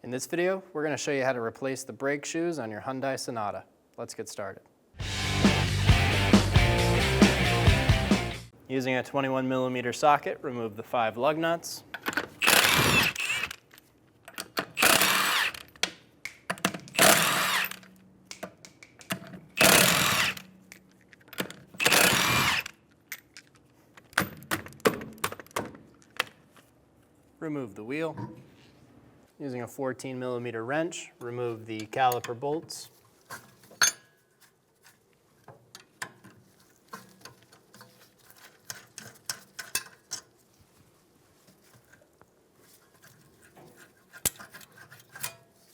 In this video, we're going to show you how to replace the brake shoes on your Hyundai Sonata. Let's get started. Using a 21mm socket, remove the 5 lug nuts. Remove the wheel. Using a 14mm wrench, remove the caliper bolts.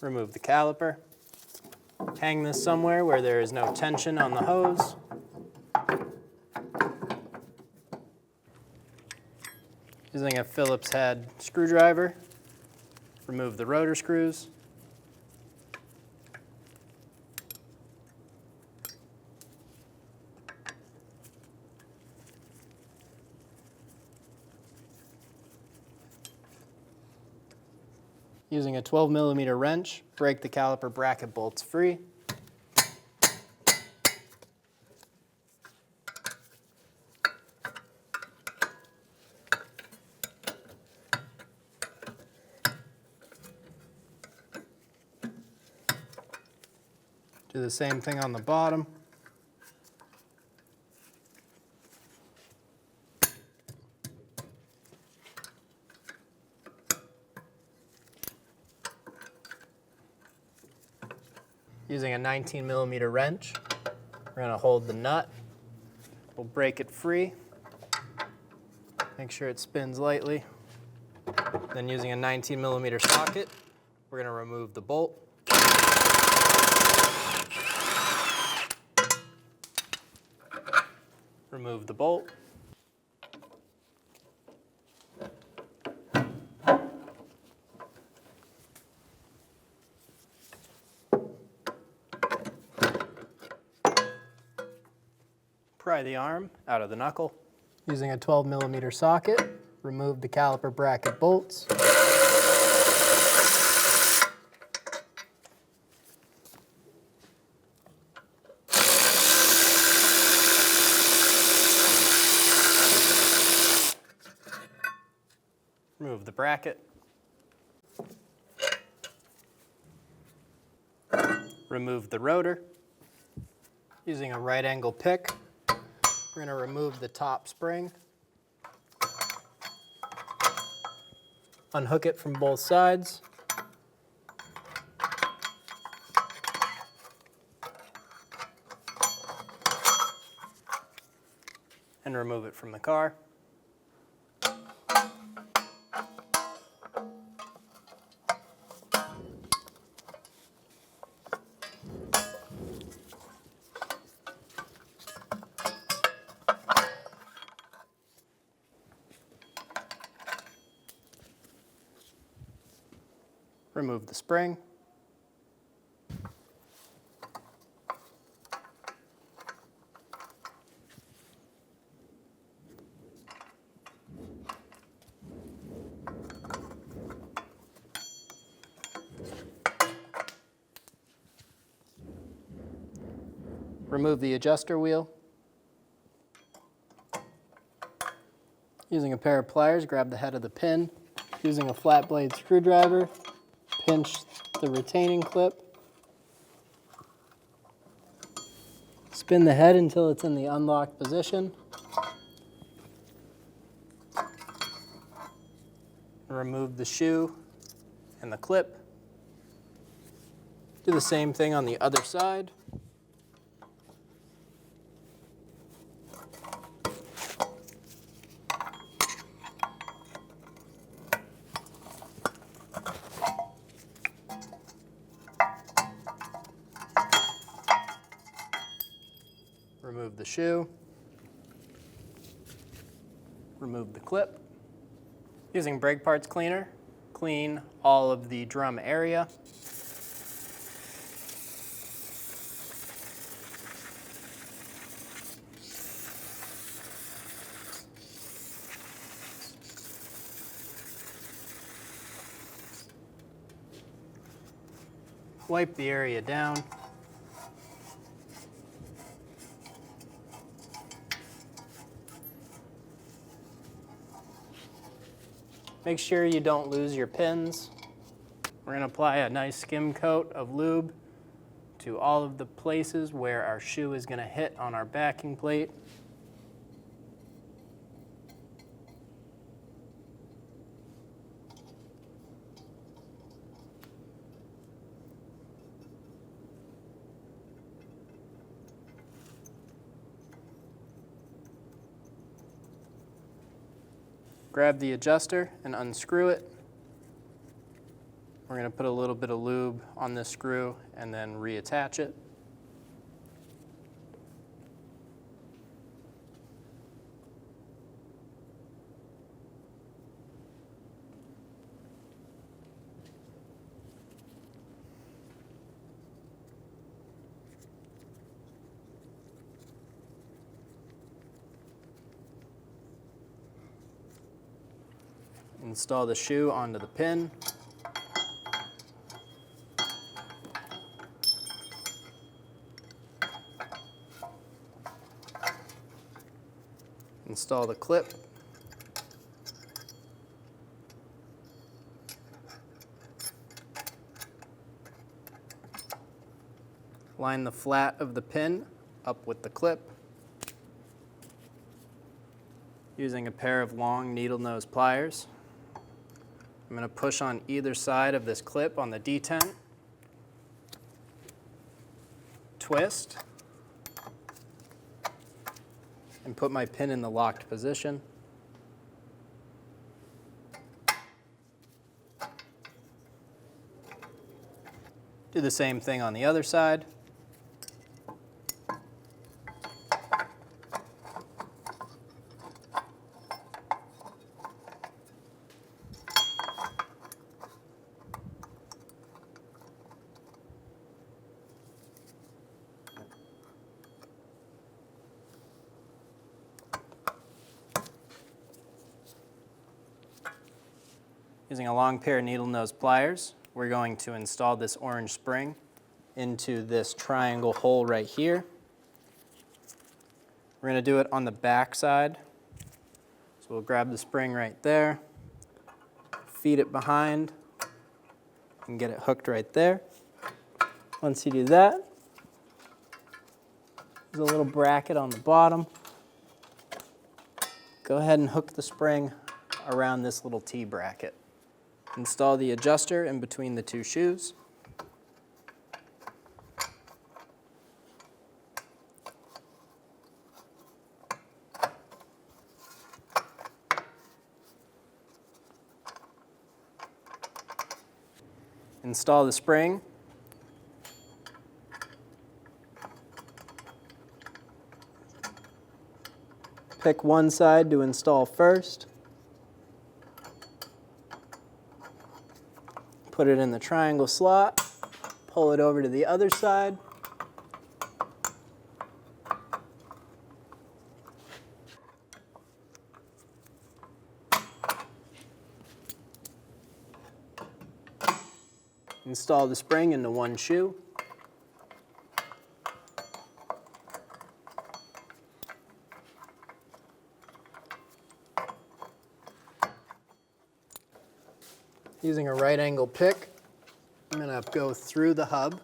Remove the caliper. Hang this somewhere where there is no tension on the hose. Using a Phillips head screwdriver, remove the rotor screws. Using a 12mm wrench, break the caliper bracket bolts free. Do the same thing on the bottom. Using a 19mm wrench, we're going to hold the nut. We'll break it free. Make sure it spins lightly. Then using a 19mm socket, we're going to remove the bolt. Remove the bolt. Pry the arm out of the knuckle. Using a 12mm socket, remove the caliper bracket bolts. Remove the bracket. Remove the rotor. Using a right angle pick, we're going to remove the top spring. Unhook it from both sides. And remove it from the car. Remove the spring. Remove the adjuster wheel. Using a pair of pliers, grab the head of the pin. Using a flat blade screwdriver, pinch the retaining clip. Spin the head until it's in the unlocked position. Remove the shoe and the clip. Do the same thing on the other side. Remove the shoe. Remove the clip. Using brake parts cleaner, clean all of the drum area. wipe the area down. Make sure you don't lose your pins. We're going to apply a nice skim coat of lube to all of the places where our shoe is going to hit on our backing plate. Grab the adjuster and unscrew it. We're going to put a little bit of lube on this screw and then reattach it. Install the shoe onto the pin. Install the clip. Line the flat of the pin up with the clip. Using a pair of long needle nose pliers, I'm going to push on either side of this clip on the detent, twist, and put my pin in the locked position. Do the same thing on the other side. Using a long pair of needle nose pliers, we're going to install this orange spring into this triangle hole right here. We're going to do it on the back side. So we'll grab the spring right there, feed it behind, and get it hooked right there. Once you do that, there's a little bracket on the bottom. Go ahead and hook the spring around this little T-bracket. Install the adjuster in between the two shoes. Install the spring. Pick one side to install first. Put it in the triangle slot, pull it over to the other side. Install the spring into one shoe. Using a right angle pick, I'm going to go through the hub,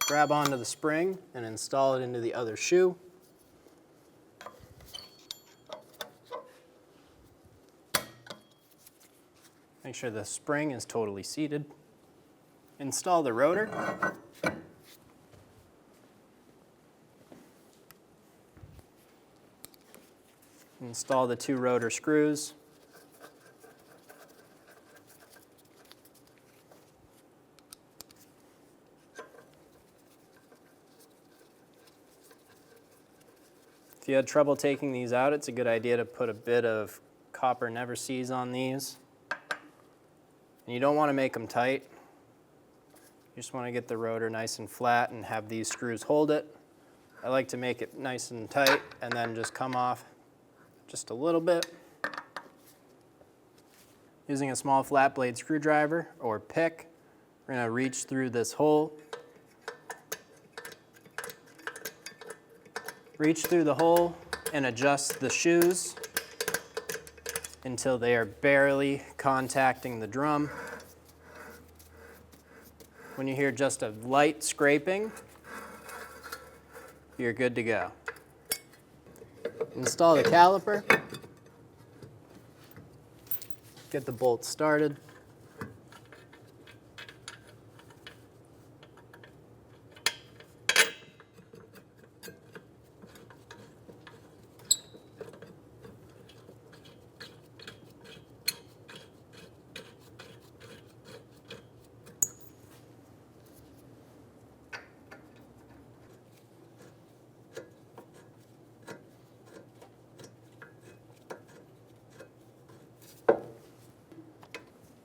grab onto the spring, and install it into the other shoe. Make sure the spring is totally seated. Install the rotor. Install the two rotor screws. If you had trouble taking these out, it's a good idea to put a bit of copper never seize on these. And you don't want to make them tight. You just want to get the rotor nice and flat and have these screws hold it. I like to make it nice and tight and then just come off just a little bit. Using a small flat blade screwdriver or pick, we're going to reach through this hole Reach through the hole and adjust the shoes until they are barely contacting the drum. When you hear just a light scraping, you're good to go. Install the caliper. Get the bolt started.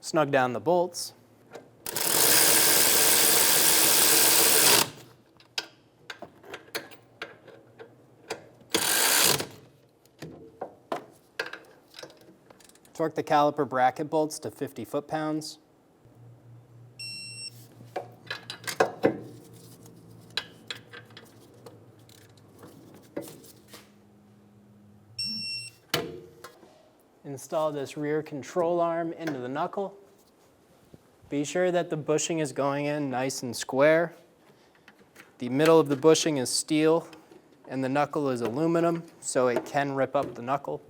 Snug down the bolts. Torque the caliper bracket bolts to 50 foot-pounds. Install this rear control arm into the knuckle. Be sure that the bushing is going in nice and square. The middle of the bushing is steel and the knuckle is aluminum, so it can rip up the knuckle.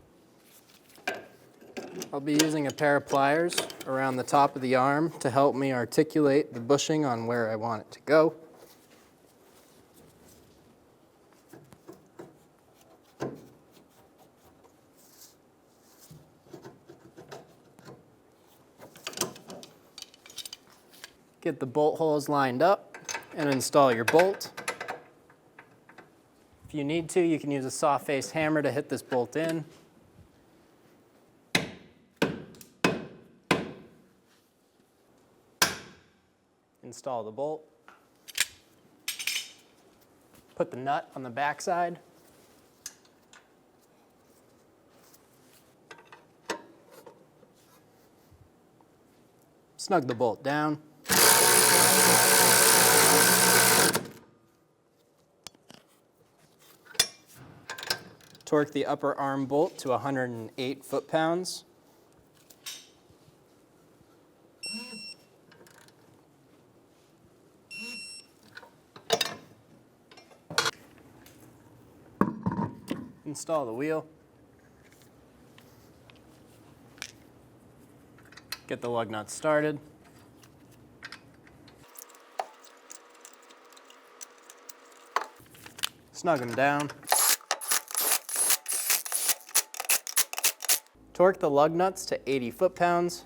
I'll be using a pair of pliers around the top of the arm to help me articulate the bushing on where I want it to go. Get the bolt holes lined up and install your bolt. If you need to, you can use a soft-faced hammer to hit this bolt in. Install the bolt. Put the nut on the back side. Snug the bolt down. Torque the upper arm bolt to 108 foot-pounds. Install the wheel. Get the lug nuts started. Snug them down. Torque the lug nuts to 80 foot-pounds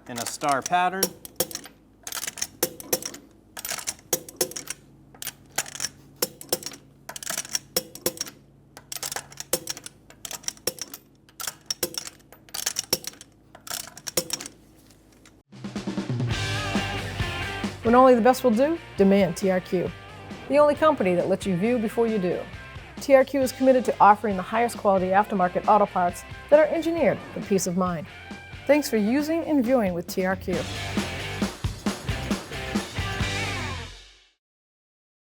in a star pattern. When only the best will do, demand TRQ. The only company that lets you view before you do. TRQ is committed to offering the highest quality aftermarket auto parts that are engineered for peace of mind. Thanks for using and viewing with TRQ.